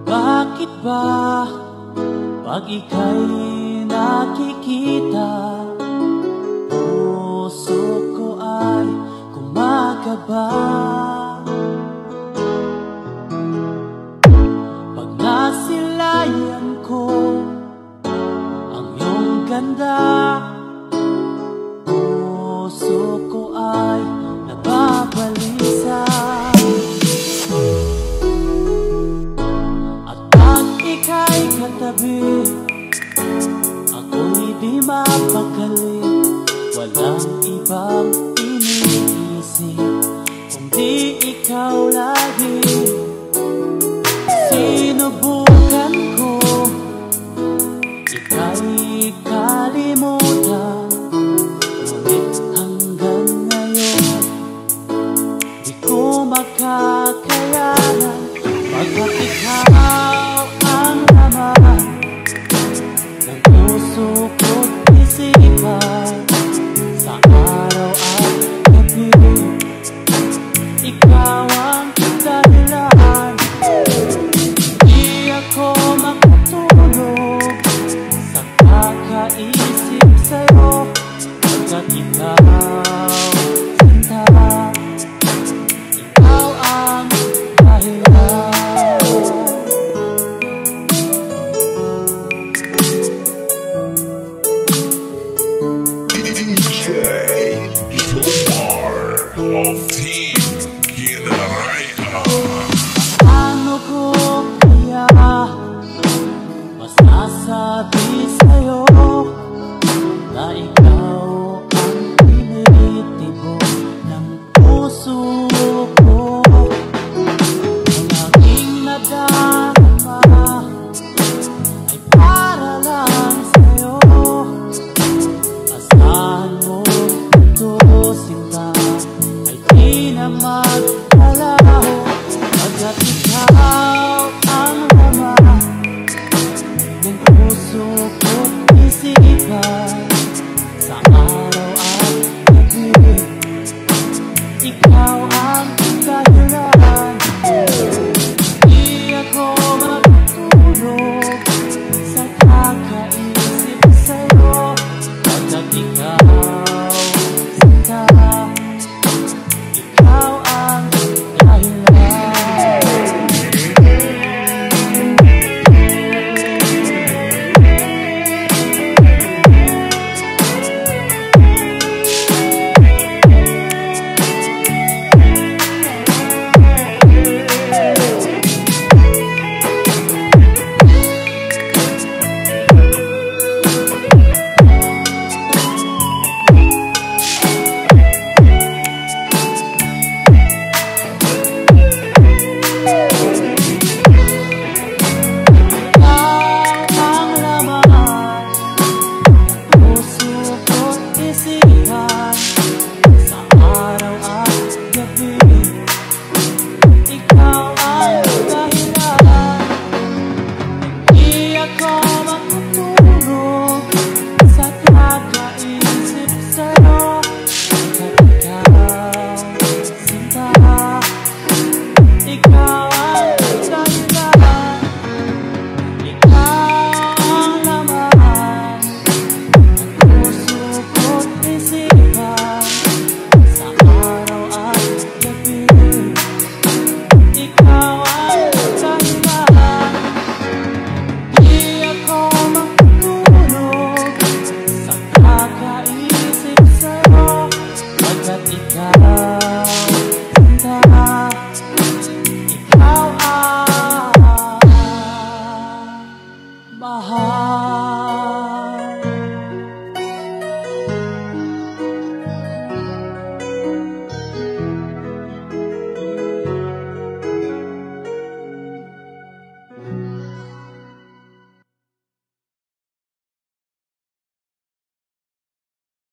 Bakit ba pag ika'y nakikita, puso ko ay kumakaba? Pag nasilayan ko ang iyong ganda, puso ko ay nababalisa. Ika'y katabi, ako'y di mapakali. Walang ibang iniisip kundi ikaw lagi. Sinubukan ko ika'y kalimutan, ngunit hanggang ngayon di ko makakayanan. Pagkat ikaw ang laman ng puso ko't isipan, sa araw at gabi ikaw ang dahilan. Di ako makatulog sa kakaisip sa'yo, pagkat ikaw, sinta, ikaw ang dahilan. Paano ko kaya masasabi sa'yo na ikaw ang tinitibok ng puso ko? Ang aking nadarama ay para lang sa'yo. Asahan mo ito, sinta, ay di na magkalaho. Pagkat ikaw ang laman ng puso ko't isipan, sa araw at gabi ikaw ang dahilan. Di ako makatulog sa kakaisip sa'yo, pagkat ikaw, sinta, ikaw ang dahilan. Ikaw